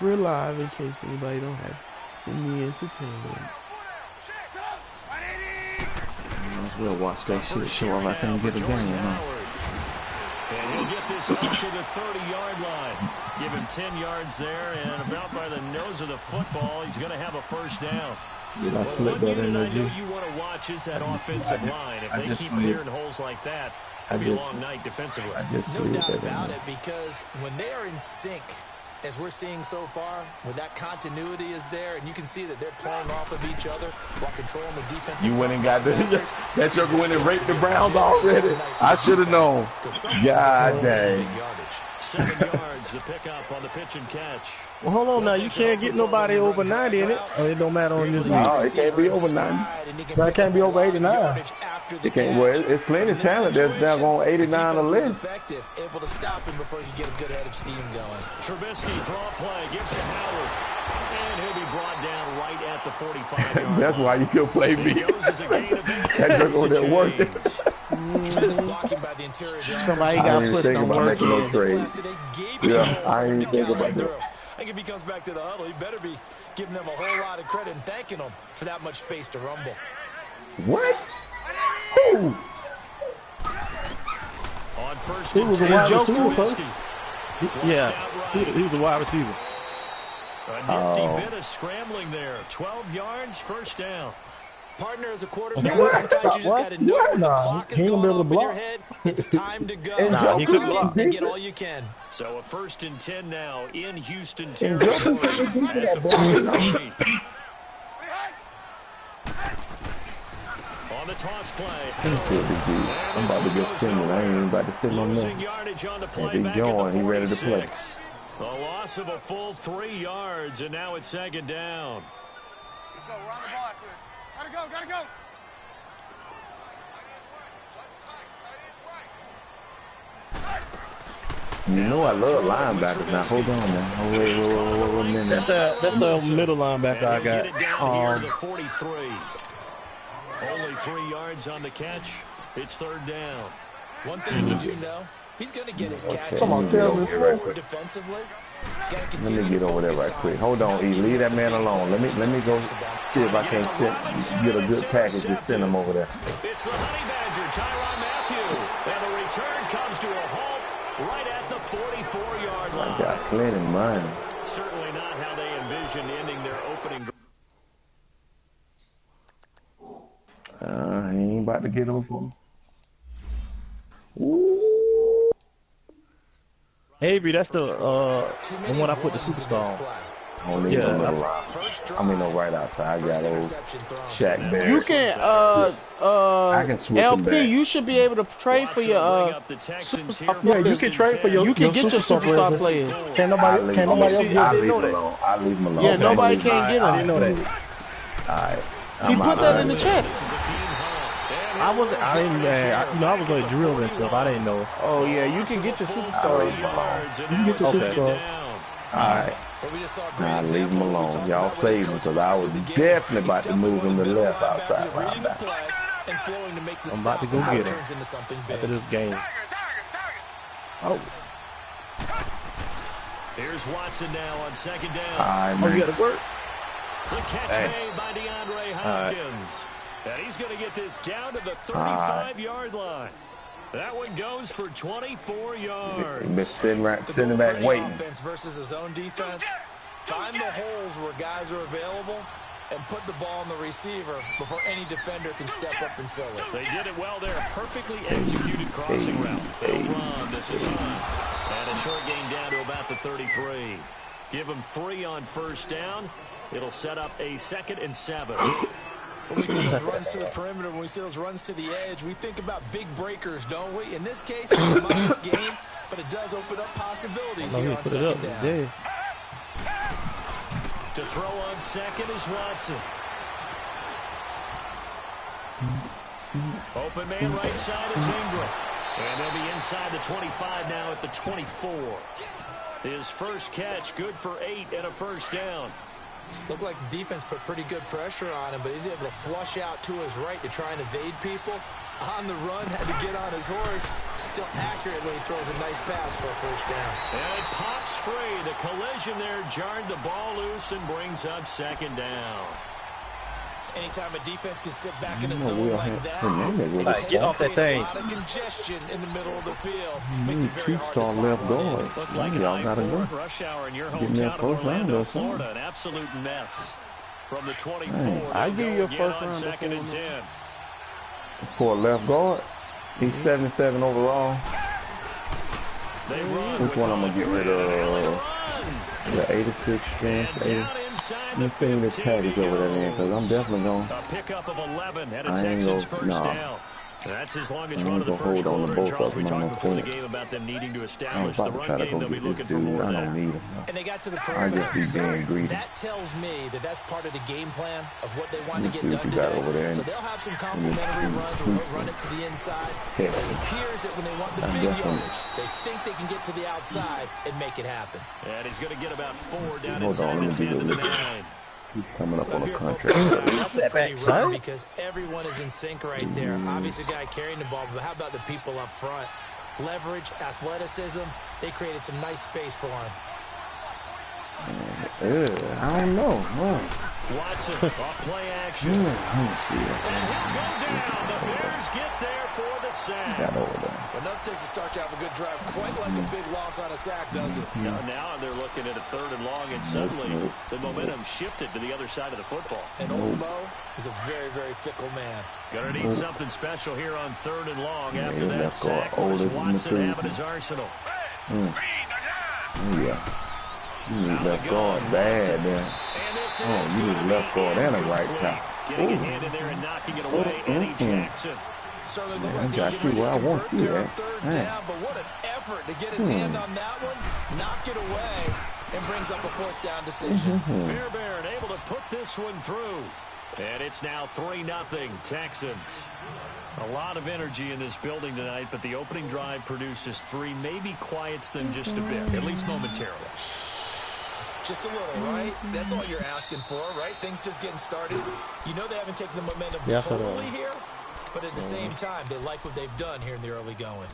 We're live in case anybody don't have any entertainment. Might as well watch that shit show if I can't get a game, huh? And he'll get this up to the 30-yard line. Give him 10 yards there, and about by the nose of the football, he's going to have a first down. Did I slip that in there, I know you want to watch is that offensive line. If they keep clearing holes like that, it'll be a long night defensively. No doubt about it, because when they are in sync, as we're seeing so far, when that continuity is there, and you can see that they're playing off of each other while controlling the defense. You went and got that joker went and raped the Browns already. I should have known. God dang. 7 yards, the pickup on the pitch and catch. Well, hold on now. You can't get nobody over 90 in it. Oh, it don't matter on this league. No, it can't be over 90. But it can't be over 89. It can't. Well, it's plenty of talent. There's down going 89 or less. Able to stop him before he get a good head of steam going. Trubisky draw play, gives to Howard, and he'll be brought down right at the 45-yard That's why you could play me. That joke over there working. Somebody got put somewhere. No trade. Yeah, I ain't even think about that. I think if he comes back to the huddle, he better be giving them a whole lot of credit and thanking them for that much space to rumble. What? Who? On first He was a wide receiver, folks. Yeah, he was a wide receiver. A nifty bit of scrambling there. 12 yards, first down. Partner as a quarterback, sometimes you just got to know when the clock is going off in your head. It's time to go. And get all you can. So a 1st and 10 now in Houston territory at the 40. On the toss play. I'm about to get sending. I ain't even about to send on this. If he joined, he ready to play. A loss of a full 3 yards, and now it's 2nd down. Let's go. We're on the ball after this. Gotta go. You know I love linebackers. Now hold on now. Wait a minute. That's the middle linebacker I got. Get it down here to 43. Only 3 yards on the catch. It's 3rd down. One thing you do know, he's going to get his catches. Come on, tell me. Forward defensively. Let me get over there right quick. Hold on, E. Leave that man alone. Let me go see if I can't get a good package and send him over there. It's the Honey Badger, Tyrann Mathieu. And the return comes to a halt right at the 44-yard line. I got plenty of money. Certainly not how they envisioned ending their opening. He ain't about to get over. Ooh. Avery, that's the one I put the superstar on. I don't need no middle line. I mean, no right outside. I got old Shaq Barrett. You can I can switch LP. back. You should be able to trade for your Yeah, you can trade for your. You can get your superstar players. Can't nobody else get I it. leave him alone. I leave him alone. Yeah, nobody can get him. I didn't know that. All right. He put that in the chat. I was like drilling and stuff. I didn't know. Oh yeah, you can get your superstar. You can get your superstar. All right. Nah, leave him alone. Y'all save him because I was definitely about to move him to the left outside right now. I'm about to go get him after this game. Oh. Here's Watson now on 2nd down. All right, man. Oh, you got to work. The catch made by DeAndre Hopkins. And he's going to get this down to the 35-yard line. That one goes for 24 yards. Been sitting back waiting. Offense versus his own defense. Find the holes where guys are available and put the ball on the receiver before any defender can step up and fill it. They did it well there. Perfectly executed crossing route. They'll run. This is on. And a short gain down to about the 33. Give them 3 on 1st down. It'll set up a 2nd and 7. When we see those runs to the perimeter, when we see those runs to the edge, we think about big breakers, don't we? In this case, it's a minus game, but it does open up possibilities here on 2nd down. To throw on 2nd is Watson. Open man right side is Ingram. And they'll be inside the 25 now at the 24. His first catch, good for 8 and a 1st down. Looked like the defense put pretty good pressure on him, but he's able to flush out to his right to try and evade people. On the run, had to get on his horse. Still accurate when he throws a nice pass for a first down. And it pops free. The collision there jarred the ball loose and brings up second down. Anytime a defense can sit back in a zone like that, like, get off that thing. A lot of congestion in the middle of the field. Makes it very hard to Chiefs on left guard. Looked like Y'all gotta go. rush hour in your Give me hometown a of first round Orlando, or something. Florida. An absolute mess. From the 24, I they'll give go you a again first on round second and before 10. For a left guard, he's 77 overall. They run Which one I'm gonna get rid of? The 86 strength. Let me figure this package over there, man, because I'm definitely going. A pickup of 11 and a I ain't Texans gonna, first nah. down. That's his longest I run ain't of the gonna first hold on to quarter. And both Charles, of we them. talked I'm before the gonna game about them needing to I'm establish the about to run try to game go they'll be get this looking for dude. more I of don't that. need him. And they got to the I perimeter. just be being greedy. That tells me that that's part of the game plan of what they want to Let's get see done what you got today. over there. So they'll have some complementary runs where they'll run it to the inside. Yeah. But it appears that when they want the I'm big definitely- yardage, they think they can get to the outside and make it happen. And he's going to get about 4 down Hold inside on, the let me 10 to do the this. 9. He's coming up on If a you're a contract. football guy, that's a That pretty back run side? because everyone is in sync right there. Obviously, the guy carrying the ball, but how about the people up front? Leverage, athleticism, they created some nice space for him. I don't know. Watson off play action. Let me see And it. he'll go down. The Bears get there for the sack. Got over there. Enough takes to start you off a good drive. Quite like a big loss on a sack, does it? Now they're looking at a 3rd and long, and suddenly the momentum shifted to the other side of the football. And old Mo is a very, very fickle man. Gonna need something special here on 3rd and long after that let's go. sack. What does Older than the Watson have in three. his arsenal? Yeah. You need left guard bad, man. And this Oh, is you need gonna left be guard and a right incomplete. tackle. Getting a Ooh. hand in there and knocking it away, Eddie Jackson. Certainly looked Man, like they got were getting you ready where I to want convert you there on at. 3rd Man. down, but what an effort to get his hand on that one, knock it away, and brings up a 4th down decision. Fairbairn able to put this one through. And it's now 3-0 Texans. A lot of energy in this building tonight, but the opening drive produces 3, maybe quiets them just a bit, at least momentarily. Just a little, right? That's all you're asking for, right? Things just getting started. You know they haven't taken the momentum Yes, I totally know. here, but at the same time, they like what they've done here in the early going.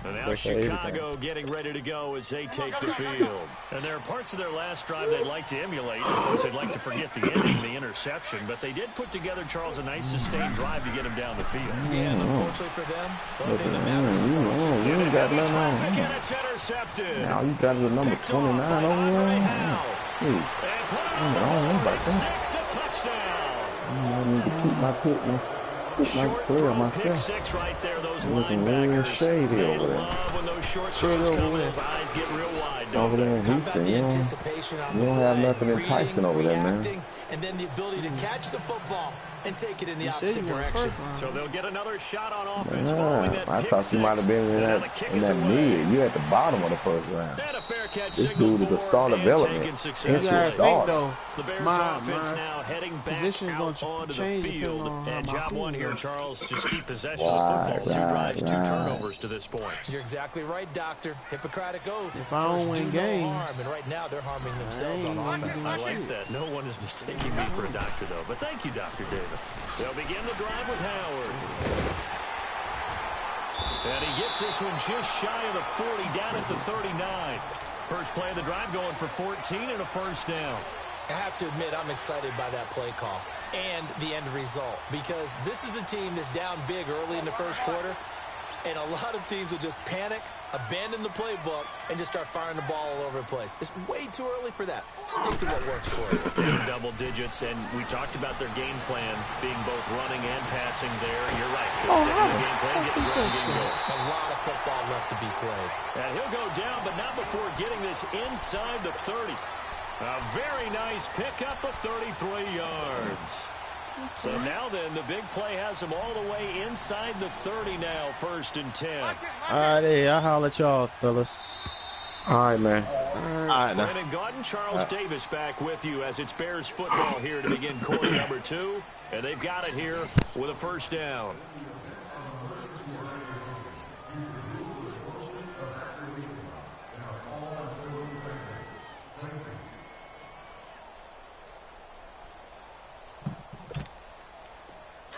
And now Like that Chicago getting ready to go as they take the field. And there are parts of their last drive they'd like to emulate. Of course, they'd like to forget the ending, the interception. But they did put together, Charles, a nice sustained drive to get him down the field. Yeah, and unfortunately for them, the only thing that matters is You ain't got nothing Traffic, on. and it's intercepted. Now you got the number Picked off 29 by on Andre you. Howe. Hey, And put it I don't know over about that. 6, a touchdown. I need to keep my Short player throw, pick myself. 6 right there. Those Looking real linebackers, shady they over there. love when those short Shady throws over come and there. his eyes get real wide, don't Over they? there in How about Houston, the you don't anticipation on you the don't have play, nothing enticing over there, man. reacting, and then the ability to catch the football and take it in the opposite direction. So they'll get another shot on offense following that I pick thought you might have been in six. that, Kick in is that away. mid. You at the bottom of the first round. And a fair catch This signal dude is a for star and development. taken It's successfully. your I star. think though, The Bears my offense now heading back position's out gonna onto the change field. depending on how And my job team one here, does. Charles, just keep possession of the football. 2 drives, 2 turnovers to this point. You're exactly right, Doctor. Hippocratic oath. If I don't First, win do no games, harm, and right now they're harming themselves on ain't offense. I like that. No one is mistaking me for a doctor, though. But thank you, Dr. Davis. They'll begin the drive with Howard. And he gets this one just shy of the 40, down at the 39. First play of the drive going for 14 and a first down. I have to admit, I'm excited by that play call and the end result because this is a team that's down big early in the first quarter, and a lot of teams will just panic, abandon the playbook, and just start firing the ball all over the place. It's way too early for that. Stick to what works for you. In double digits, and we talked about their game plan being both running and passing there. You're right. They're sticking to the game plan, getting the running game going. A lot of football left to be played. And he'll go down, but not before getting this inside the 30. A very nice pickup of 33 yards. So now then, the big play has him all the way inside the 30 now, 1st and 10. All right, hey, I'll holler at y'all, fellas. All right, man. All right, now. Brandon Gaudin, Charles Davis back with you as it's Bears football here to begin quarter number 2. And they've got it here with a first down.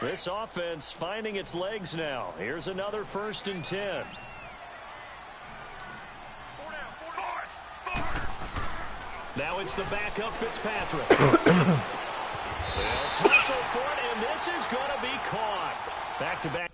This offense finding its legs now. Here's another 1st and 10. Now it's the backup Fitzpatrick. They'll tussle for it, and this is going to be caught. Back-to-back.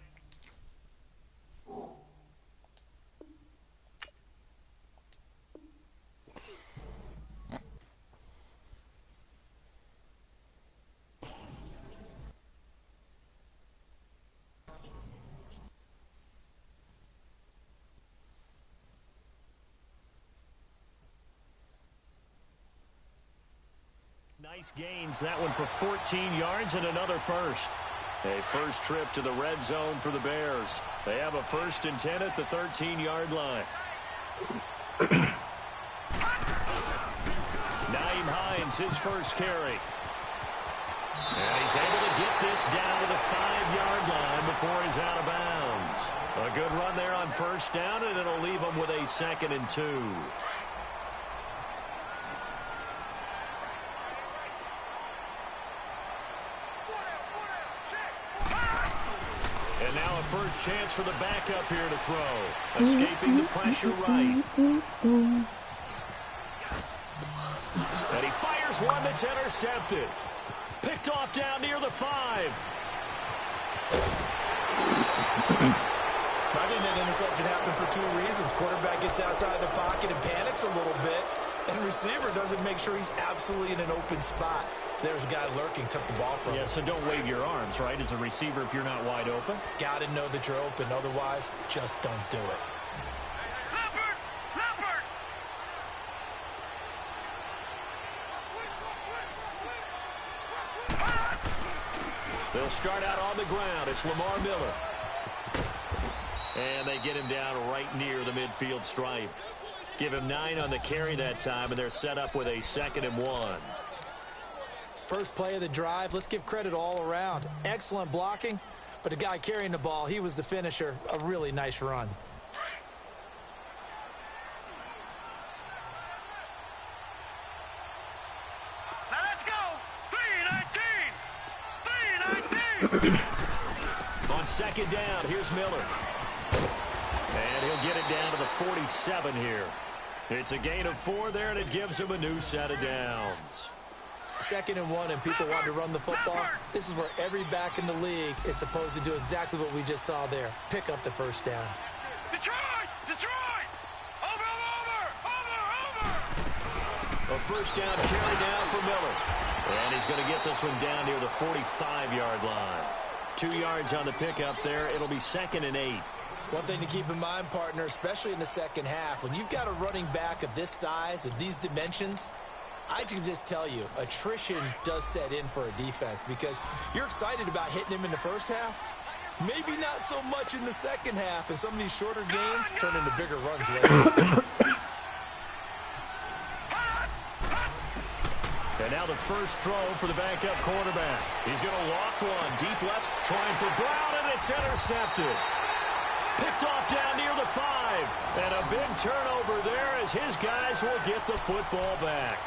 Nice gains, that one for 14 yards and another first. A first trip to the red zone for the Bears. They have a 1st and 10 at the 13-yard line. Nyheim Hines, his first carry. And he's able to get this down to the 5-yard line before he's out of bounds. A good run there on 1st down, and it'll leave him with a 2nd and 2. And now a first chance for the backup here to throw. Escaping the pressure right. And he fires one that's intercepted. Picked off down near the 5. I think that interception happened for 2 reasons. Quarterback gets outside the pocket and panics a little bit. And receiver doesn't make sure he's absolutely in an open spot. So there's a guy lurking, took the ball from him. Yeah, so don't wave your arms, right, as a receiver if you're not wide open. Got to know that you're open. Otherwise, just don't do it. They'll start out on the ground. It's Lamar Miller. And they get him down right near the midfield stripe. Give him 9 on the carry that time, and they're set up with a 2nd and 1. First play of the drive, let's give credit all around. Excellent blocking, but the guy carrying the ball, he was the finisher. A really nice run. Now let's go. 3-19. On 2nd down, here's Miller. And he'll get it down to the 47 here. It's a gain of 4 there, and it gives him a new set of downs. 2nd and 1, and people want to run the football. This is where every back in the league is supposed to do exactly what we just saw there. Pick up the 1st down. Detroit! Detroit! Over! A 1st down carry now for Miller. And he's going to get this one down near the 45-yard line. 2 yards on the pickup there. It'll be 2nd and 8. One thing to keep in mind, partner, especially in the second half, when you've got a running back of this size, of these dimensions, I can just tell you, attrition does set in for a defense because you're excited about hitting him in the first half. Maybe not so much in the second half, and some of these shorter gains turn into bigger runs later. And now the first throw for the backup quarterback. He's going to loft one. Deep left, trying for Brown, and it's intercepted. Picked off down near the 5. And a big turnover there as his guys will get the football back.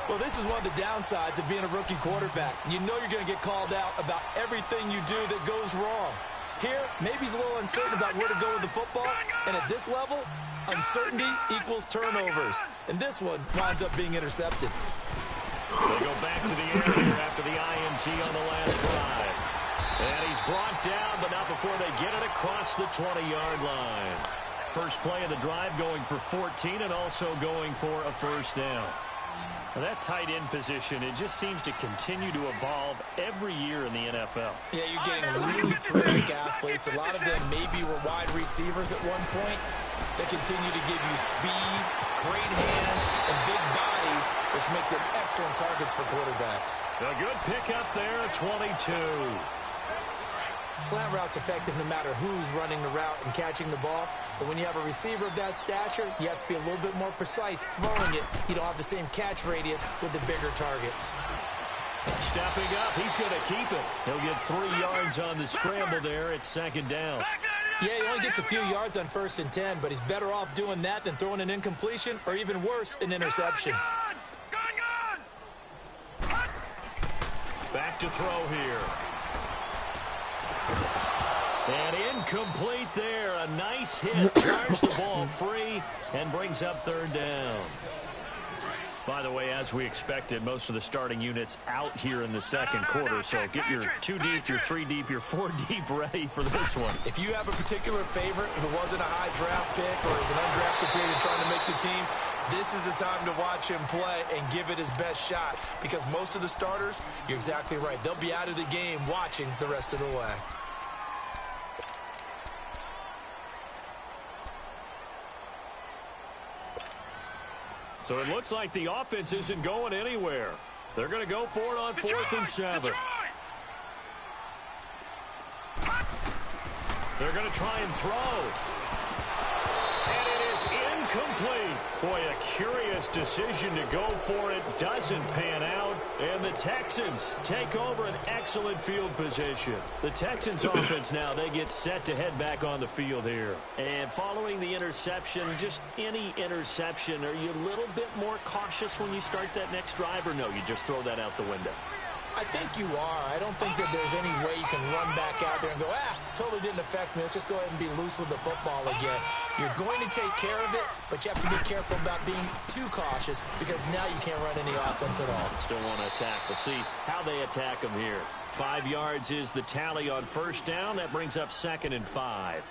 Well, this is one of the downsides of being a rookie quarterback. You know you're going to get called out about everything you do that goes wrong. Here, maybe he's a little uncertain about where to go with the football. And at this level, uncertainty equals turnovers. And this one winds up being intercepted. They go back to the air here after the INT on the last drive. And he's brought down, but not before they get it across the 20-yard line. First play of the drive going for 14 and also going for a 1st down. Now that tight end position, it just seems to continue to evolve every year in the NFL. Yeah, you're getting really terrific athletes. A lot of them maybe were wide receivers at one point. They continue to give you speed, great hands, and big bodies, which make them excellent targets for quarterbacks. A good pickup there at 22. Slant route's effective no matter who's running the route and catching the ball. But when you have a receiver of that stature, you have to be a little bit more precise throwing it. You don't have the same catch radius with the bigger targets. Stepping up, he's going to keep it. He'll get 3 yards on the scramble there at 2nd down. Yeah, he only gets a few yards on 1st and 10, but he's better off doing that than throwing an incompletion or even worse, an interception. Back to throw here. And incomplete there. A nice hit. Drives the ball free and brings up third down. By the way, as we expected, most of the starting units out here in the second quarter. So get your 2 deep, your 3 deep, your 4 deep ready for this one. If you have a particular favorite who wasn't a high draft pick or is an undrafted free agent trying to make the team, this is the time to watch him play and give it his best shot. Because most of the starters, you're exactly right, they'll be out of the game watching the rest of the way. So it looks like the offense isn't going anywhere. They're going to go for it on 4th and 7. They're going to try and throw. And it is incomplete. Boy, a curious decision to go for it. Doesn't pan out. And the Texans take over an excellent field position. The Texans offense now, they get set to head back on the field here. And following the interception, just any interception, are you a little bit more cautious when you start that next drive, or no, you just throw that out the window? I think you are. I don't think that there's any way you can run back out there and go, totally didn't affect me. Let's just go ahead and be loose with the football again. You're going to take care of it, but you have to be careful about being too cautious because now you can't run any offense at all. Still want to attack. We'll see how they attack them here. 5 yards is the tally on first down. That brings up 2nd and 5.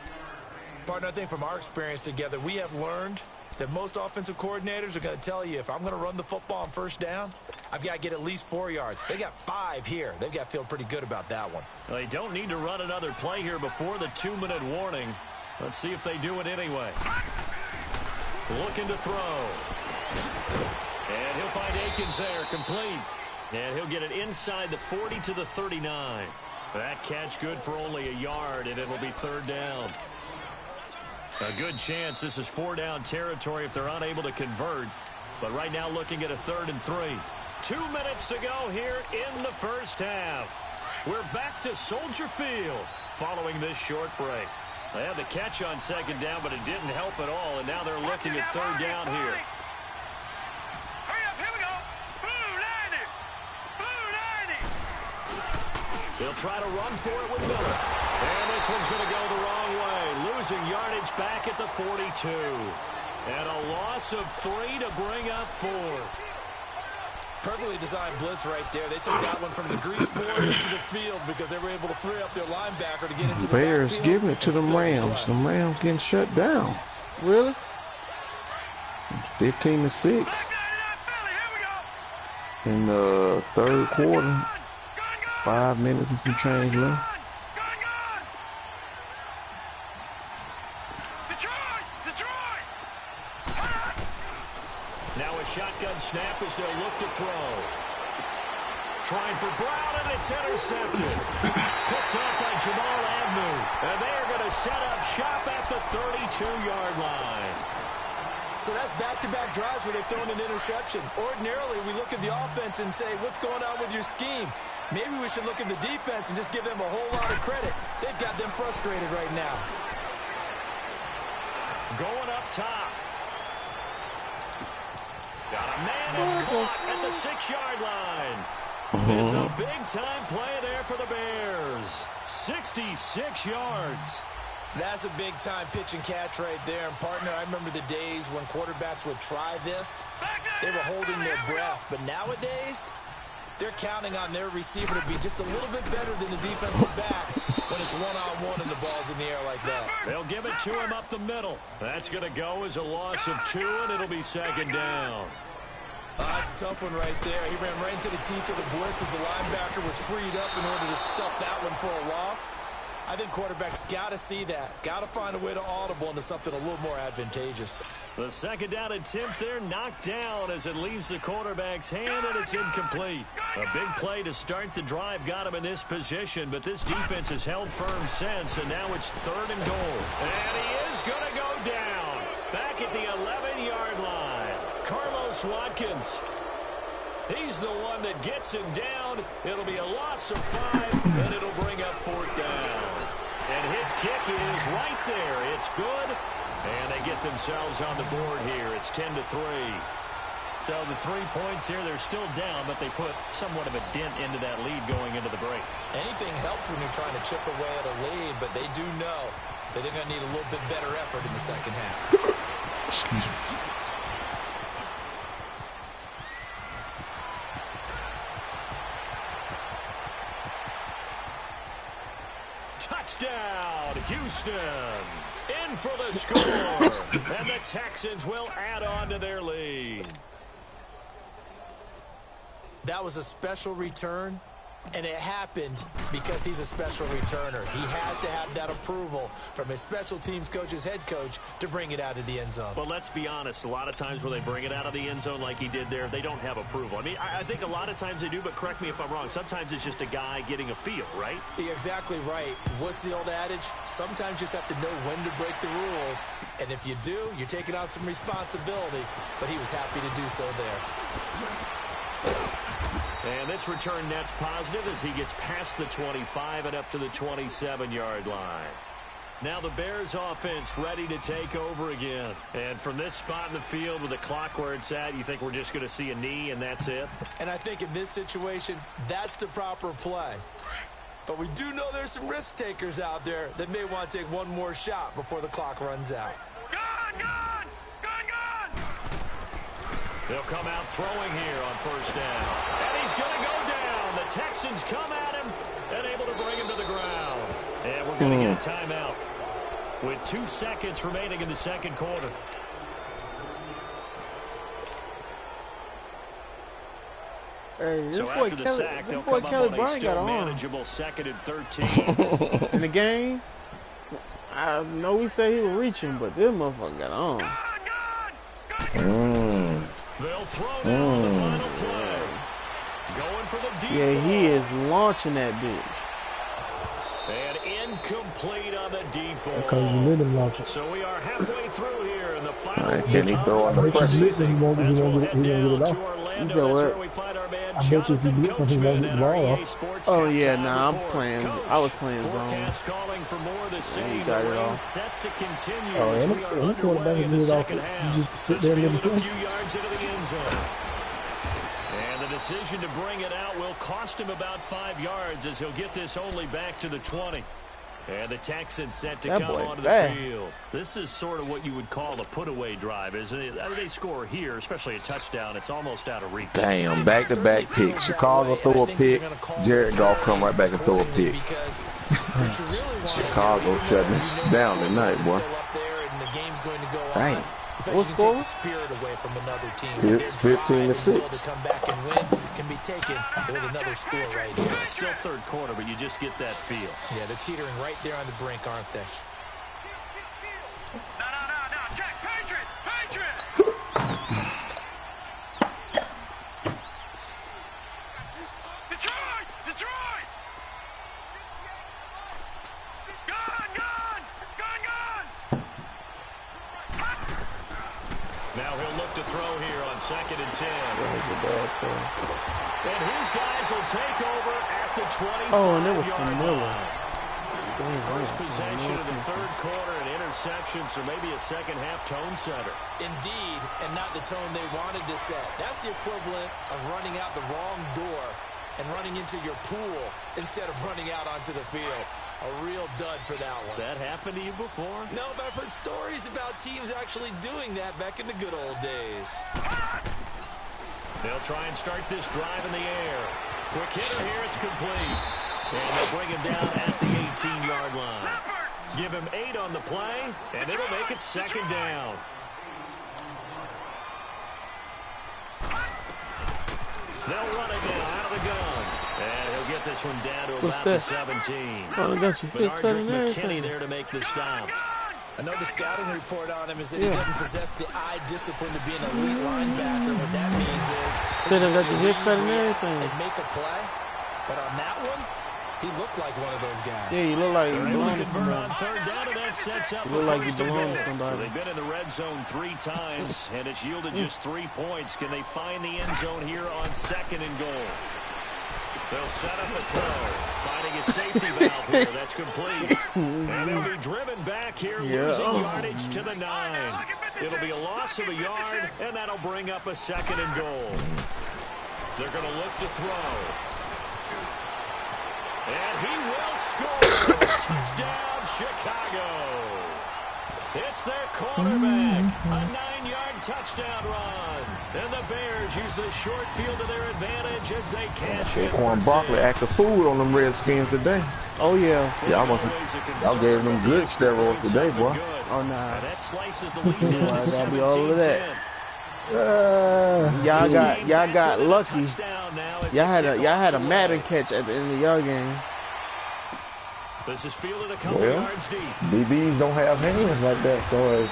Partner, I think from our experience together, we have learned that most offensive coordinators are going to tell you, if I'm going to run the football on first down, I've got to get at least 4 yards. They got 5 here. They've got to feel pretty good about that one. Well, they don't need to run another play here before the 2-minute warning. Let's see if they do it anyway. Looking to throw. And he'll find Akins there, complete. And he'll get it inside the 40 to the 39. That catch good for only a yard, and it'll be 3rd down. A good chance this is 4-down territory if they're unable to convert. But right now looking at a 3rd and 3. 2 minutes to go here in the first half. We're back to Soldier Field following this short break. They had the catch on 2nd down, but it didn't help at all. And now they're looking at 3rd down here. Hurry up, here we go. Blue 90. Blue 90. They'll try to run for it with Miller. And this one's going to go the wrong way. Losing yardage back at the 42. And a loss of 3 to bring up 4. Perfectly designed blitz right there. They took that one from the grease board into the field because they were able to free up their linebacker to get into the Bears backfield. giving it to them Rams. The Rams getting shut down. Really? 15-6 in the 3rd quarter. 5 minutes and some change left. Now a shotgun snap as they'll look to throw. Trying for Brown, and it's intercepted. Picked up by Jamal Agnew. And they're going to set up shop at the 32-yard line. So that's back-to-back drives where they've thrown an interception. Ordinarily, we look at the offense and say, what's going on with your scheme? Maybe we should look at the defense and just give them a whole lot of credit. They've got them frustrated right now. Going up top. Got a man that's caught at the 6-yard line. It's a big-time play there for the Bears. 66 yards. That's a big-time pitch and catch right there. And, partner, I remember the days when quarterbacks would try this. They were holding their breath. But nowadays, they're counting on their receiver to be just a little bit better than the defensive back when it's one-on-one and the ball's in the air like that. They'll give it to him up the middle. That's going to go as a loss of 2, and it'll be 2nd down. That's a tough one right there. He ran right into the teeth of the blitz as the linebacker was freed up in order to stuff that one for a loss. I think quarterbacks got to see that. Got to find a way to audible into something a little more advantageous. The 2nd down attempt there knocked down as it leaves the quarterback's hand, and it's incomplete. A big play to start the drive got him in this position, but this defense has held firm since, and now it's 3rd and goal. And he is going to go down back at the 11-yard line. Carlos Watkins. He's the one that gets him down. It'll be a loss of 5, and it'll bring up 4th down. And his kick is right there. It's good. And they get themselves on the board here. It's 10-3. So the 3 points here, they're still down, but they put somewhat of a dent into that lead going into the break. Anything helps when you're trying to chip away at a lead, but they do know that they're going to need a little bit better effort in the second half. Excuse me. Touchdown, Houston. In for the score. And the Texans will add on to their lead. That was a special return, and it happened because he's a special returner. He has to have that approval from his special teams coach's head coach to bring it out of the end zone. But let's be honest, a lot of times when they bring it out of the end zone like he did there, they don't have approval. I mean, I think a lot of times they do, but correct me if I'm wrong. Sometimes it's just a guy getting a feel, right? You're exactly right. What's the old adage? Sometimes you just have to know when to break the rules. And if you do, you're taking on some responsibility. But he was happy to do so there. And this return net's positive as he gets past the 25 and up to the 27-yard line. Now the Bears offense ready to take over again. And from this spot in the field with the clock where it's at, you think we're just going to see a knee and that's it? And I think in this situation, that's the proper play. But we do know there's some risk takers out there that may want to take one more shot before the clock runs out. They'll come out throwing here on first down. And he's going to go down. The Texans come at him and able to bring him to the ground. And we're going to get a timeout with 2 seconds remaining in the second quarter. Hey, this So boy after the Kelly, sack, this they'll boy come Kelly up on a Bryant got still on manageable 2nd and 13. in the game. I know we say he was reaching, but this motherfucker got on. They'll throw down on the final play. Going for the deep Yeah, he ball. is launching that bitch. And incomplete on the deep ball. Because you let him launch it. So we are halfway through here in the final Alright, week can he of throw on the the pressure? season. He won't As we'll head get it down off. to Orlando, You said that's what? where we find our man I bet you if he Jonathan gets something, he Coachman won't at get our the ball EA Sports Oh yeah, halftime nah, I'm report. playing. Coach, I was playing zone. forecast calling for more of the same. you got The it rain all. set to continue Oh, as and we are the quarterback underway will in the get it off. second You half. just sit This there and let fielded him a play. few yards into the end zone. And the decision to bring it out will cost him about 5 yards as he'll get this only back to the 20. And the Texans set to That come boy onto bad. the field. This is sort of what you would call a put-away drive, isn't it? I mean, they score here, especially a touchdown. It's almost out of reach. Damn, back-to-back picks. Chicago throw a pick. Jared Goff come right back and throw a pick. Chicago shutting us down tonight, boy. Dang. What score? Spirit away from another team. It's 15-6. To come back and win can be taken with another score right here. Still third quarter, but you just get that feel. Yeah, they're teetering right there on the brink, aren't they? No, Jack, Patriot! Detroit! Gun! Now he'll look to throw here on 2nd and 10. And his guys will take over at the 25-yard Oh, and it was from Miller. line. First possession of the third quarter, an interception, so maybe a second-half tone setter. Indeed, and not the tone they wanted to set. That's the equivalent of running out the wrong door and running into your pool instead of running out onto the field. A real dud for that one. Has that happened to you before? No, but I've heard stories about teams actually doing that back in the good old days. They'll try and start this drive in the air. Quick hitter here, it's complete. And they'll bring him down at the 18-yard line. Give him 8 on the play, and it'll make it 2nd down. They'll run it now out of the gun. And he'll get this one down to What's about the that? 17. Oh, I got you. Bernardrick McKinney there to make the stop. I know the scouting report on him is that he doesn't possess the eye discipline to be an elite linebacker. What that means is Said I got your hair cut and everything. and make a play. But on that one, he looked like one of those guys. Yeah, you look like you They're able belong to to convert on somebody. 3rd down, and that sets up You the look like you first and belong to goal. somebody. So they've been in the red zone 3 times, and it's yielded just 3 points. Can they find the end zone here on 2nd and goal? They'll set up a throw. Finding a safety valve here. That's complete. And they'll be driven back here, losing yardage to the 9. It'll be a loss of a yard, and that'll bring up a 2nd and goal. They're going to look to throw. And he will score. Touchdown, Chicago. It's their quarterback. A 9-yard touchdown run. And the Bears use the short field to their advantage as they cash in. Saquon Barkley acted fool on them Redskins today. Oh, yeah. Y'all gave them good steroids today, boy. Oh, nah. That slices the lead down to That'll be all of that. 17-10. Y'all got lucky. Y'all had a Madden catch at the end of y'all game. This is fielded a couple yards deep. DBs don't have hands like that, so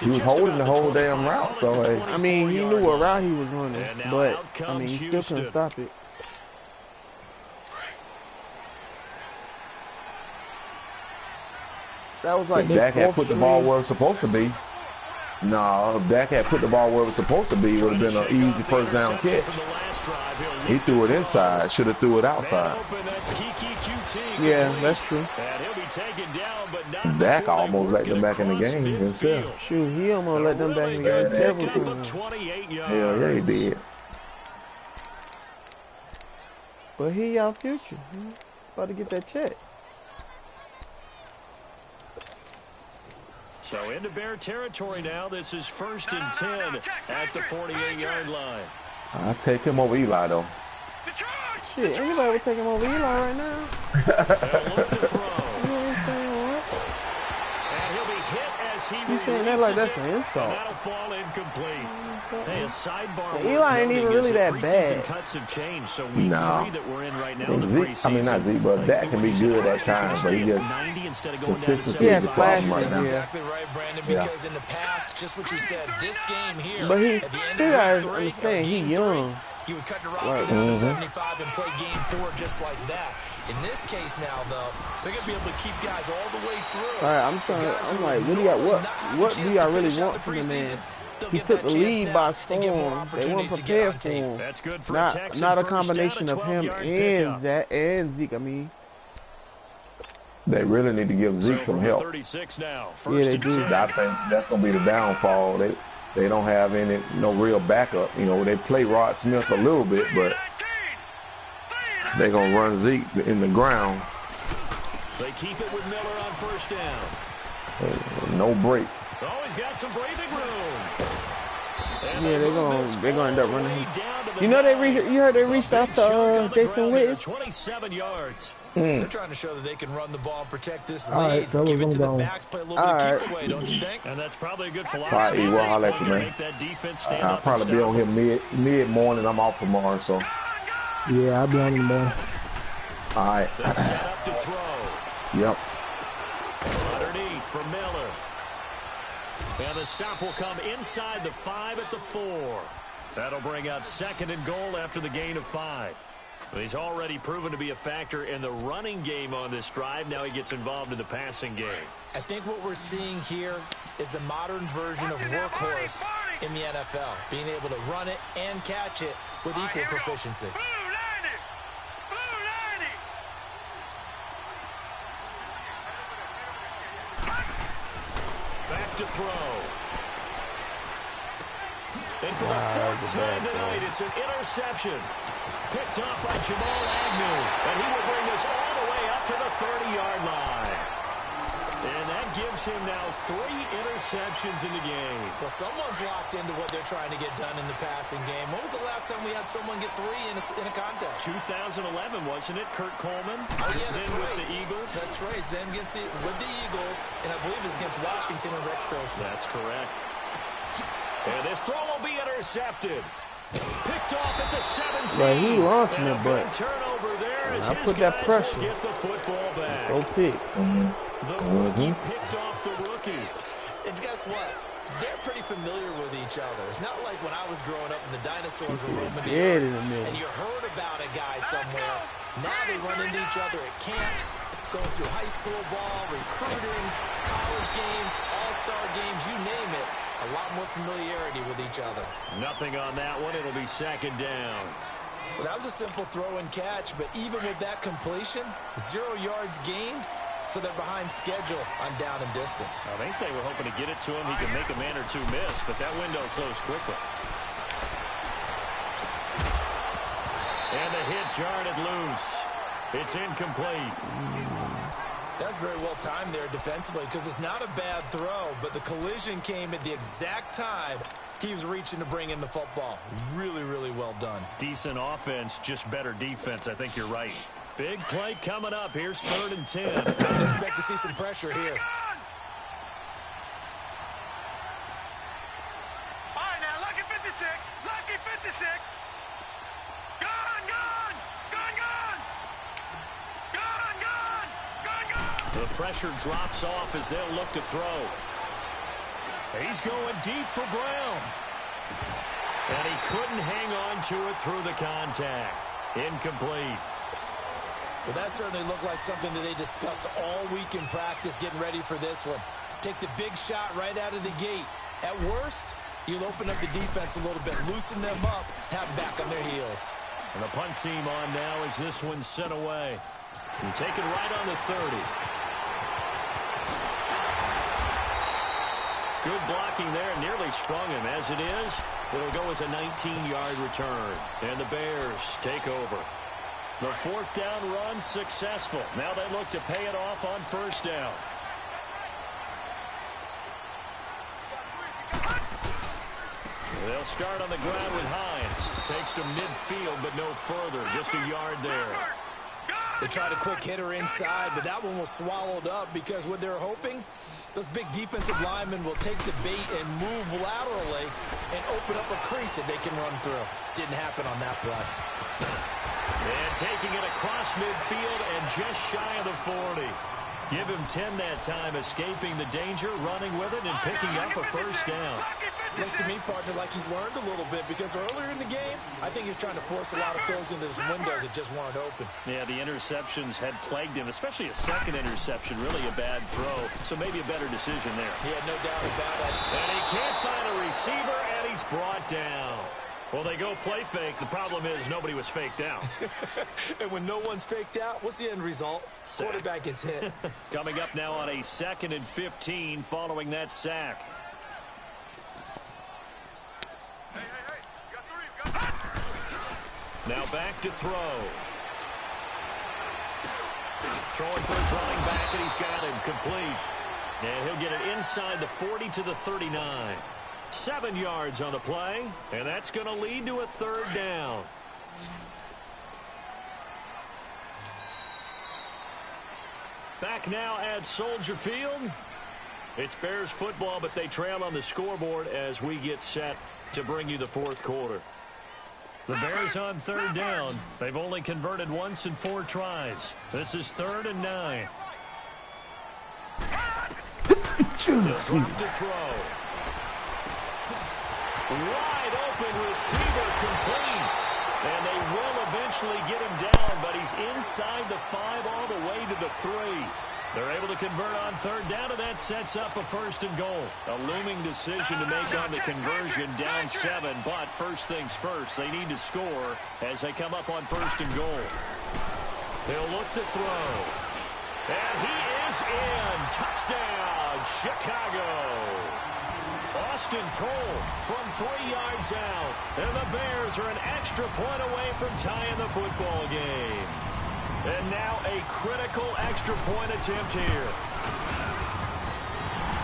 he was holding the whole damn route. So I mean, he knew what route he was running, but I mean, he still couldn't stop it. That was like if Dak had put the ball where it was supposed to be. No, if Dak had put the ball where it was supposed to be, it would have been an easy first down catch. He threw it inside, should have threw it outside. Yeah, that's true. Dak almost let them back in the game himself. Shoot, he almost let them back in the game several times. Hell yeah, he did. But he y'all future. About to get that check. So into Bear territory now. This is 1st and 10 at the 48-yard line. I'll take him over Eli, though. Shit, anybody would take him over Eli right now. They'll look to throw. You ain't saying what? And he'll be hit as he You saying that like that's an insult. And that'll fall incomplete. Hey, a sidebar. Eli ain't even really that bad. Cuts have changed, so week 3 that we're in right now. Zeke, I mean, not Zeke, but Dak can be good at times, but he just consistency is the problem right now. Exactly right, Brandon, because in the past, just what you said, this game here, but he, at the end you of guys week 3, understand, he young. He would cut the roster down to 75 and play game 4 just like that. In this case now, though, they're going to be able to keep guys all the way through. All right, I'm like, what do y'all really want from the man? He took the lead by storm. They weren't prepared for him. That's good for not a combination of him and Zeke. I mean, they really need to give Zeke some help. 36 now. Yeah, they do. I think that's gonna be the downfall. They don't have no real backup. You know, they play Rod Smith a little bit, but they're gonna run Zeke in the ground. They keep it with Miller on 1st down. No break. Oh, he's got some breathing room. And yeah, they're gonna end up running him. You know you heard they reached out to Jason Witten. 27 yards. They're trying to show that they can run the ball and protect this lead. Give it to the backs, play a little bit of keep away, don't you think? And that's probably a good philosophy. All right, well, I'll let you, man. I'll probably be on here mid-morning. I'm off tomorrow, so. Yeah, I'll be on in the morning. All right. They're set up to throw. Yep. Underneath for Miller. And the stop will come inside the 5 at the 4. That'll bring up 2nd and goal after the gain of 5. He's already proven to be a factor in the running game on this drive. Now he gets involved in the passing game. I think what we're seeing here is the modern version of workhorse in the NFL. Being able to run it and catch it with equal proficiency. Back to throw. And for the 4th time tonight, it's an interception. Picked off by Jamal Agnew. And he will bring this all the way up to the 30-yard line. And that gives him now 3 interceptions in the game. Well, someone's locked into what they're trying to get done in the passing game. When was the last time we had someone get 3 in a contest? 2011, wasn't it? Kurt Coleman. Oh, yeah, that's then right. With the Eagles. That's right. Then with the Eagles. And I believe it's against Washington and Rex Grossman. That's correct. And this throw will be intercepted. Picked off at the 17. But he launching it, but turnover there as I his put that guys pressure. will get the football back. Go pick. The rookie picked off the rookie. And guess what? They're pretty familiar with each other. It's not like when I was growing up and the dinosaurs were roaming the earth, and you heard about a guy somewhere. Now they run into each other at camps, going through high school ball, recruiting, college games, all-star games, you name it. A lot more familiarity with each other. Nothing on that one. It'll be 2nd down. Well, that was a simple throw and catch, but even with that completion, 0 yards gained, so they're behind schedule on down and distance. I think they were hoping to get it to him. He could make a man or two miss, but that window closed quickly. And the hit jarred it loose. It's incomplete. That's very well timed there defensively because it's not a bad throw, but the collision came at the exact time he was reaching to bring in the football. Really, really well done. Decent offense, just better defense. I think you're right. Big play coming up. Here's 3rd and 10. I expect to see some pressure here. All right, now, lucky 56. Lucky 56. Gone, gone. Gone, gone. Gone, gone. Gone, gone. The pressure drops off as they'll look to throw. He's going deep for Brown. And he couldn't hang on to it through the contact. Incomplete. Well, that certainly looked like something that they discussed all week in practice getting ready for this one. Take the big shot right out of the gate. At worst, you'll open up the defense a little bit, loosen them up, have them back on their heels. And the punt team on now as this one's sent away. And taken right on the 30. Good blocking there, nearly sprung him. As it is, it'll go as a 19-yard return. And the Bears take over. The 4th down run successful. Now they look to pay it off on 1st down. They'll start on the ground with Hines. Takes to midfield, but no further. Just a yard there. They tried a quick hitter inside, but that one was swallowed up because what they're hoping, those big defensive linemen will take the bait and move laterally and open up a crease that they can run through. Didn't happen on that play. And taking it across midfield and just shy of the 40. Give him 10 that time, escaping the danger, running with it, and picking up a 1st down. Looks to me, partner, like he's learned a little bit because earlier in the game, I think he was trying to force a lot of throws into some windows that just weren't open. Yeah, the interceptions had plagued him, especially a second interception, really a bad throw. So maybe a better decision there. He had no doubt about it. And he can't find a receiver, and he's brought down. Well, they go play fake. The problem is nobody was faked out. And when no one's faked out, what's the end result? Sack. Quarterback gets hit. Coming up now on a 2nd and 15 following that sack. Now back to throw. Throwing for his running back, and he's got him complete. And he'll get it inside the 40 to the 39. 7 yards on the play, and that's going to lead to a 3rd down. Back now at Soldier Field. It's Bears football, but they trail on the scoreboard as we get set to bring you the 4th quarter. The Bears on 3rd down. They've only converted once in 4 tries. This is 3rd and 9. They'll drop to throw. Wide open receiver complete. And they will eventually get him down, but he's inside the 5 all the way to the 3. They're able to convert on 3rd down, and that sets up a 1st and goal. A looming decision to make on the conversion, down 7, but first things first, they need to score as they come up on 1st and goal. They'll look to throw. And he is in. Touchdown, Chicago. Austin Prohl from 3 yards out. And the Bears are an extra point away from tying the football game. And now a critical extra point attempt here.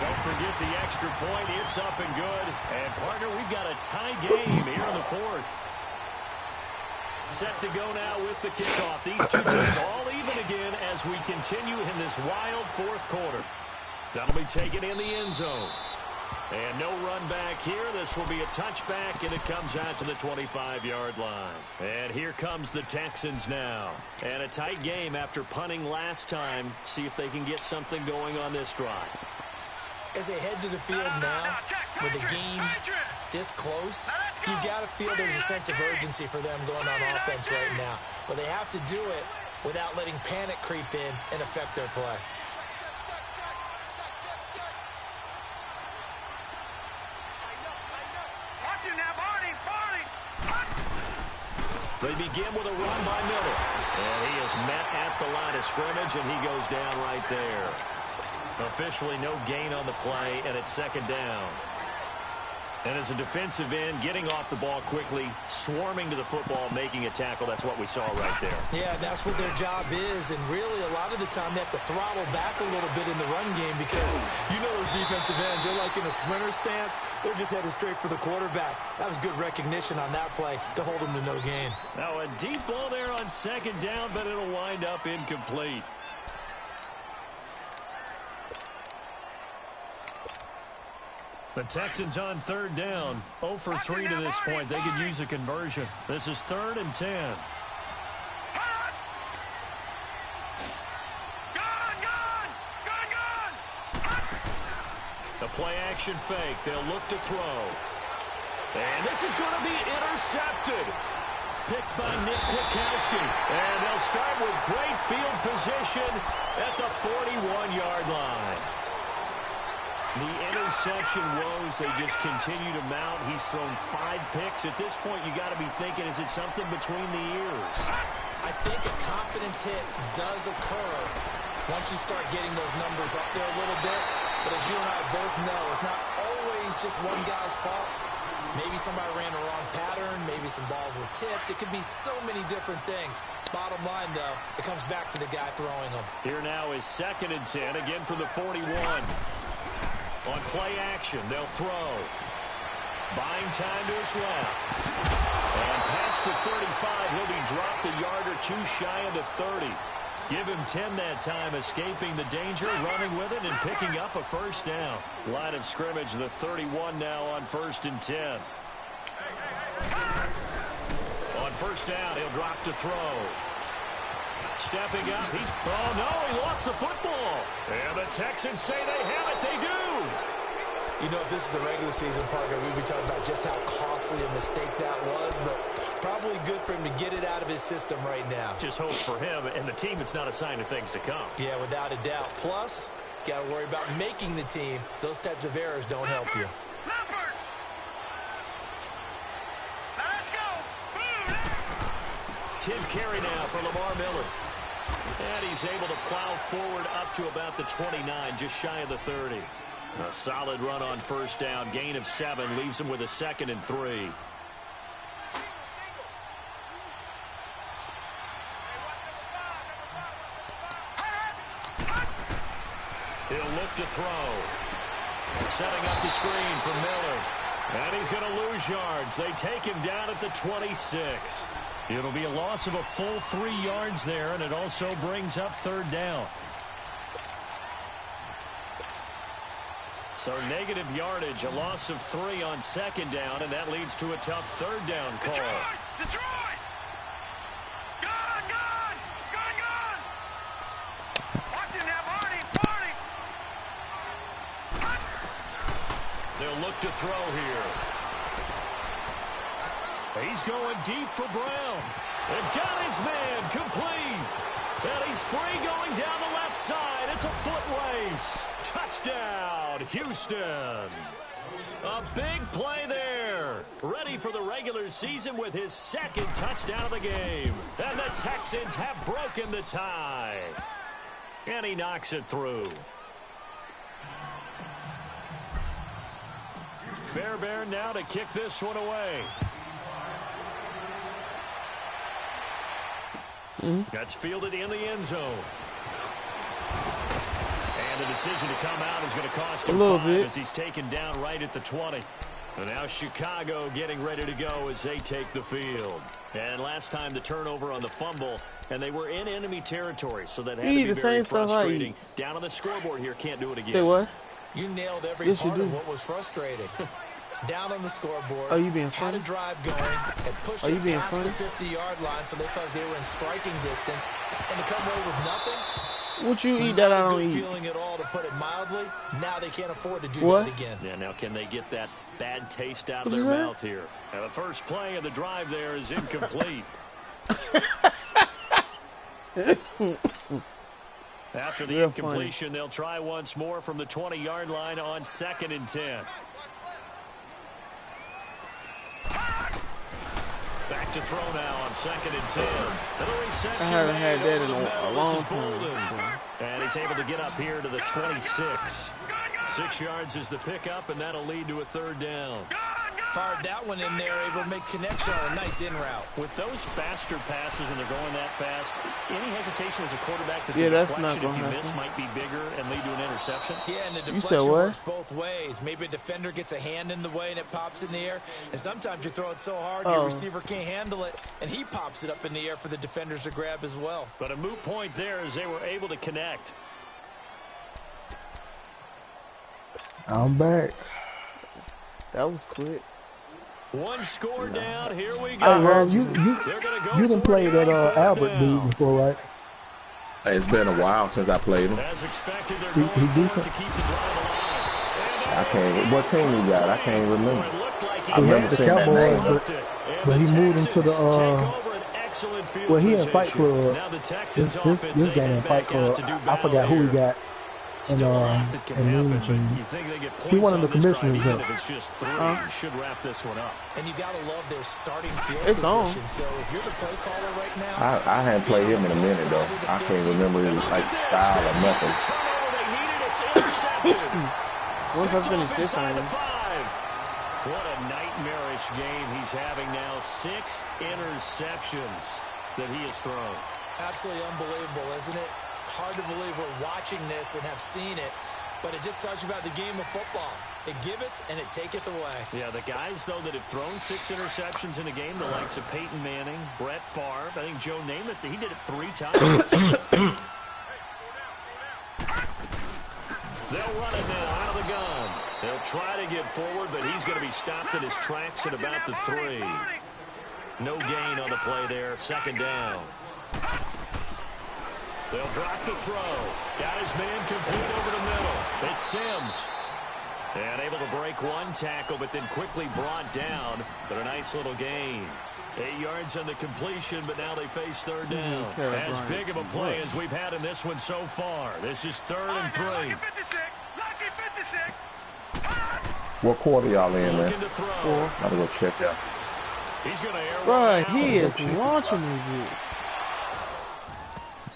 Don't forget the extra point. It's up and good. And, partner, we've got a tie game here in the 4th. Set to go now with the kickoff. These two teams all even again as we continue in this wild 4th quarter. That'll be taken in the end zone. And no run back here. This will be a touchback, and it comes out to the 25-yard line. And here comes the Texans now. And a tight game after punting last time. See if they can get something going on this drive. As they head to the field now, with the game this close, you've got to feel there's a sense of urgency for them going on offense right now. But they have to do it without letting panic creep in and affect their play. They begin with a run by Miller. And he is met at the line of scrimmage, and he goes down right there. Officially no gain on the play, and it's second down. And as a defensive end, getting off the ball quickly, swarming to the football, making a tackle, that's what we saw right there. Yeah, that's what their job is. And really, a lot of the time, they have to throttle back a little bit in the run game because you know those defensive ends, they're like in a sprinter stance. They're just headed straight for the quarterback. That was good recognition on that play to hold them to no gain. Now, a deep ball there on second down, but it'll wind up incomplete. The Texans on third down, 0 for 3 to this point. They could use a conversion. This is 3rd and 10. The play action fake. They'll look to throw. And this is going to be intercepted. Picked by Nick Kwiatkowski. And they'll start with great field position at the 41-yard line. The interception woes, they just continue to mount. He's thrown 5 picks. At this point, you got to be thinking, is it something between the ears? I think a confidence hit does occur once you start getting those numbers up there a little bit. But as you and I both know, it's not always just one guy's fault. Maybe somebody ran a wrong pattern. Maybe some balls were tipped. It could be so many different things. Bottom line, though, it comes back to the guy throwing them. Here now is 2nd and 10, again from the 41. On play action, they'll throw. Buying time to his left. And past the 35, he'll be dropped a yard or 2 shy of the 30. Give him 10 that time, escaping the danger, running with it, and picking up a first down. Line of scrimmage, the 31 now on 1st and 10. On first down, he'll drop to throw. Stepping up, oh no, he lost the football. And the Texans say they have it, they do. You know, if this is the regular season, Parker, we'd be talking about just how costly a mistake that was, but probably good for him to get it out of his system right now. Just hope for him and the team it's not a sign of things to come. Yeah, without a doubt. Plus, got to worry about making the team. Those types of errors don't help you. Let's go. 10th carry now for Lamar Miller. And he's able to plow forward up to about the 29, just shy of the 30. A solid run on first down. Gain of 7 leaves him with a 2nd and 3. He'll look to throw. Setting up the screen for Miller. And he's going to lose yards. They take him down at the 26. It'll be a loss of a full 3 yards there, and it also brings up 3rd down. So negative yardage, a loss of 3 on 2nd down, and that leads to a tough 3rd down call. Detroit! Gone! Watch him now, Barney! They'll look to throw here. He's going deep for Brown. And got his man complete. And he's free going down the left side. It's a foot race. Touchdown, Houston. A big play there. Ready for the regular season with his 2nd touchdown of the game. And the Texans have broken the tie. And he knocks it through. Fairbairn now to kick this one away. That's fielded in the end zone. And the decision to come out is going to cost him 5 as he's taken down right at the 20. And now Chicago getting ready to go as they take the field. And last time the turnover on the fumble, and they were in enemy territory, so that had to be very frustrating. Down on the scoreboard here, can't do it again. Say what? You nailed every part of what was frustrating. Down on the scoreboard. Are you being funny? Had a drive going. Had pushed it past the 50-yard line, so they felt they were in striking distance. And to come away with nothing. What you eat that I don't eat? Feeling at all, to put it mildly. Now they can't afford to do that again. Yeah, now can they get that bad taste out of their mouth here? Now the first play of the drive there is incomplete. After the incompletion, they'll try once more from the 20-yard line on 2nd and 10. Back to throw now on 2nd and 10. I haven't had that in a long time. And he's able to get up here to the 26. 6 yards is the pickup, and that'll lead to a 3rd down. Fired that one in there, able to make connection on a nice in route. With those faster passes and they're going that fast, any hesitation as a quarterback that that's the not deflection, gonna if you happen. miss, might be bigger and lead to an interception. Yeah, and the You said deflection what? works both ways. Maybe a defender gets a hand in the way and it pops in the air. And sometimes you throw it so hard your receiver can't handle it, and he pops it up in the air for the defenders to grab as well. But a moot point there as they were able to connect. I'm back. That was quick. One score down. Here we go. Hey, Ron, you didn't play that Albert down. dude before, right? It's been a while since I played him. As expected, they're He going for it decent. to keep the drive alive. I can't. What team he got? I can't remember. It looked like I He remember had the seeing that name. Cowboys, but he moved into the well, he in Fight Club. This game in Fight Club. I forgot who he got. And Looney Tunes. He one of the commissioners though. If it's just 3, should wrap this one up. And you got to love their starting field It's on. position. So if you're the play caller right now, I hadn't played him in a minute though. I can't remember his style or nothing. Turnover they needed. It's intercepted. Once I finish this Inside the one, 5. What a nightmarish game he's having now. 6 interceptions that he has thrown. absolutely unbelievable, isn't it? Hard to believe we're watching this and have seen it, but it just tells you about the game of football. It giveth and it taketh away. Yeah, the guys, though, that have thrown 6 interceptions in a game, the likes of Peyton Manning, Brett Favre, I think Joe Namath, he did it 3 times. They'll run it now out of the gun. They'll try to get forward, but he's going to be stopped in his tracks at about the 3. No gain on the play there. 2nd down. They'll drop the throw. Got his man complete over the middle. It's Sims. And able to break one tackle, but then quickly brought down. But a nice little gain. 8 yards on the completion, but now they face 3rd down. As big of a play as we've had in this one so far. This is 3rd and 3. Lucky 56. What quarter y'all in, man? Looking to throw. Gotta go check that. He's going to air one bro, out. he is launching this.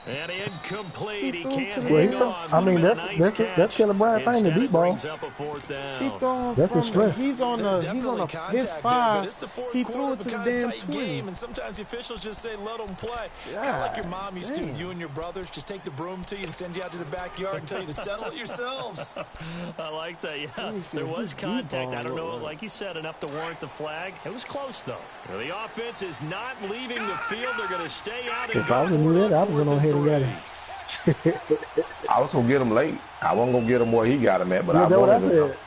And incomplete. He can't Well, hang on. I mean, But a nice that's Killer Bryant thing, the Instead, deep it ball. brings up a 4th down. He throwing That's his from, strength. he's on There's his definitely contact his there, 5. but it's the fourth He quarter threw it of to a the kind of damn tight 20. game, and sometimes the officials just say, let them play. Kind of like your mom used to, you and your brothers, just take the broom to you and send you out to the backyard and tell you to settle it yourselves. I like that, yeah. see There what was his deep contact. ball I don't know, looked like. like you said, enough to warrant the flag. It was close, though. Well, the offense is not leaving the field. They're going to stay out and If go I was for knew it that, I on was 4th going ahead and got and him. 3. I was gonna get him late. I wasn't gonna get him where he got him at, but Yeah, I that's what I wanted him. said.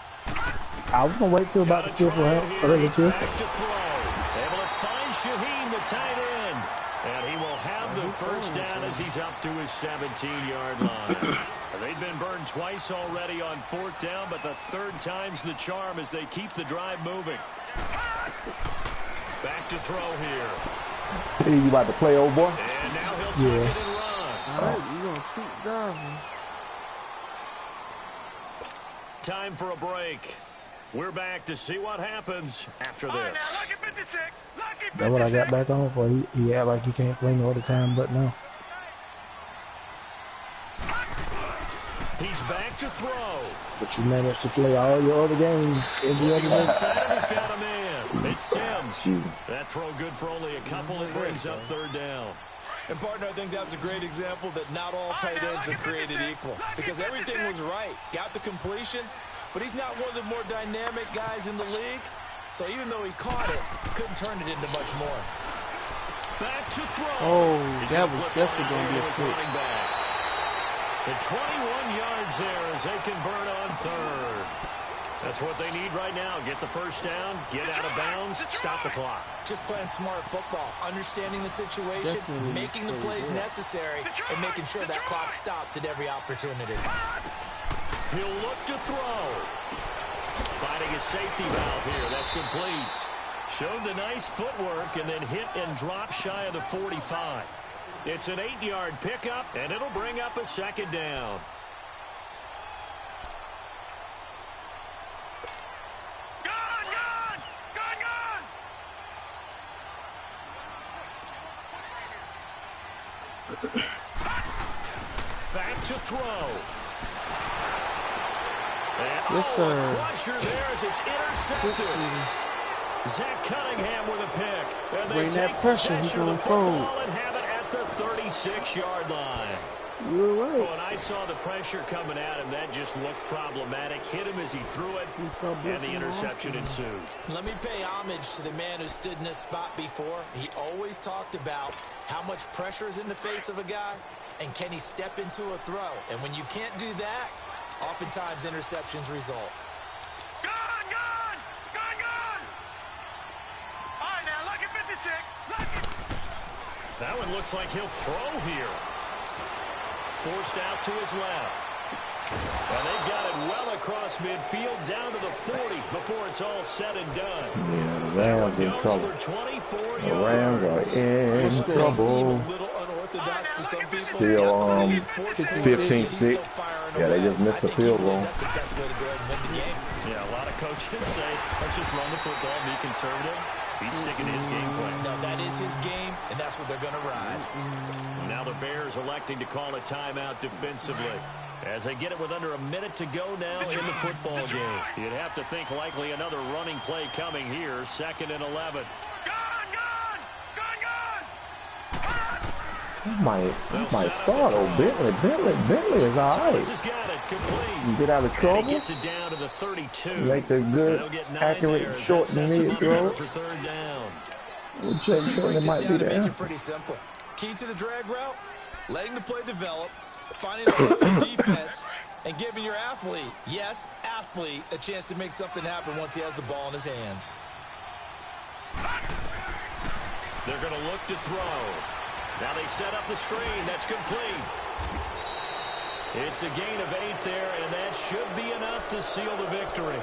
I was gonna wait till about the 5th round, early 5th. Back to throw. Able to find Shaheen, the tight end. And he will have the first down as he's up to his 17-yard line. They've been burned twice already on 4th down, but the 3rd time's the charm as they keep the drive moving. Back to throw here. Hey, you about to play, old boy? And now he'll take it and run. All right, you're going to keep diving. Time for a break. We're back to see what happens after All right, this. now, lucky 56. Lucky 56. That's what I got back on for. He act like he can't play no other time but now. He's back to throw. But you managed to play all your other games every other day. Inside, he's got a man. It's Sims. That throw good for only a couple. It brings up 3rd down. And, partner, I think that's a great example that not all tight ends are created equal. Because everything was right. Got the completion, but he's not one of the more dynamic guys in the league. So even though he caught it, couldn't turn it into much more. Back to throw. Oh, He's that gonna was flip definitely right going to be here a his trick. running back. The 21 yards there as they convert on 3rd. That's what they need right now. Get the first down, get out of bounds, stop the clock. Just playing smart football, understanding the situation, Definitely making the plays yeah. necessary, and making sure that clock stops at every opportunity. He'll look to throw. Finding a safety valve here. That's complete. Showed the nice footwork and then hit and drop shy of the 45. It's an 8-yard pickup, and it'll bring up a 2nd down. Back to throw. And Yes, sir. a crusher there as it's intercepted. Zach Cunningham with a pick. And they Bring that take pressure, he's possession of gonna the football fold. and have it at the 36-yard line. You're right. When I saw the pressure coming at him, that just looked problematic. Hit him as he threw it, and the interception ensued. Let me pay homage to the man who stood in this spot before. He always talked about how much pressure is in the face of a guy, and can he step into a throw. And when you can't do that, oftentimes interceptions result. Gone, gone, gone, gone. All right, now, lucky 56. Lucky. That one looks like he'll throw here. Forced out to his left. And they've got it well across midfield down to the 40 before it's all said and done. Yeah, the Rams in trouble. For 24 The Rams are in trouble. Still 15-6. Yeah, they just missed a field goal. That's the best way to go ahead and win the game. Yeah, a lot of coaches say, let's just run the football, be conservative. He's sticking to his game plan. No, that is his game, and that's what they're going to ride. Now the Bears electing to call a timeout defensively. As they get it with under a minute to go now in the football game. You'd have to think likely another running play coming here. 2nd and 11. Gone, gone, gone, gone. I might start old Bentley. Bentley is all Thomas right. has got it complete. You get out of And trouble. he gets it down to the 32. Make a good, They'll get 9 accurate, there as short that and sets him mid up throw. for 3rd down. We'll check Let's it break this might down be and the make it answer. pretty simple. Key to the drag route, letting the play develop, finding out the defense, and giving your athlete, yes, athlete, a chance to make something happen once he has the ball in his hands. They're going to look to throw. Now they set up the screen. That's complete. It's a gain of 8 there, and that should be enough to seal the victory.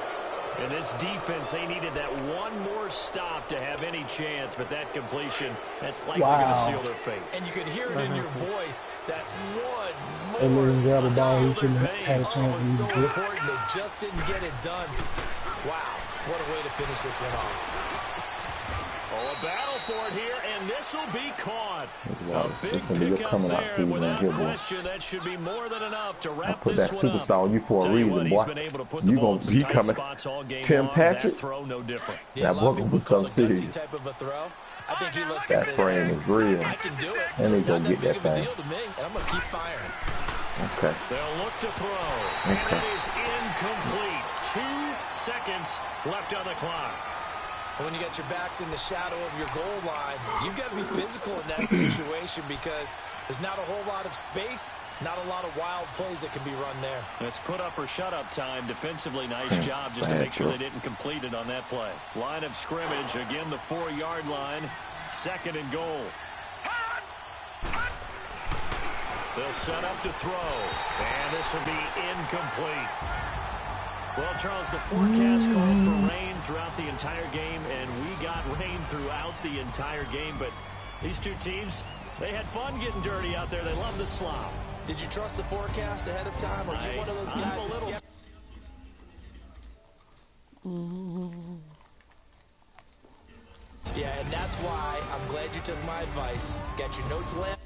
And this defense, they needed that one more stop to have any chance, but that completion, that's likely going to seal their fate. And you could hear it in your voice, that one And more then the other ball, he stop. shouldn't have had a Oh, it chance was to so even get. important. They just didn't get it done. Wow, what a way to finish this one off. Oh, a battle for it here, and this will be caught. Wow, A this big is gonna be your pickup coming out there, season without here, boy. question, that should be more than enough to I wrap put this that one up. superstar on you for a Tell you reason, what, he's boy. been able to put the You ball in gonna some be tight coming. spots all game Tim long. Patrick? That throw, no different. Yeah, That a lot boy of gonna people be call something it gutsy serious. type of a throw. I think he looks That at it frame as, is real. I can do it. And So he it's gonna not get that big that of a thing. deal to me, and I'm going to keep firing. Okay. They'll look to throw, and it is incomplete. 2 seconds left on the clock. When you got your backs in the shadow of your goal line, you've got to be physical in that situation because there's not a whole lot of space, not a lot of wild plays that can be run there. It's put up or shut up time. Defensively, nice job just to make sure they didn't complete it on that play. Line of scrimmage, again the 4-yard line. 2nd and goal. They'll set up to throw, and this will be incomplete. Well, Charles, the forecast called for rain throughout the entire game, and we got rain throughout the entire game. But these two teams, they had fun getting dirty out there. They love the slop. Did you trust the forecast ahead of time? Or are you one of those guys that's skeptical? Yeah, and that's why I'm glad you took my advice. Got your notes, Lamb?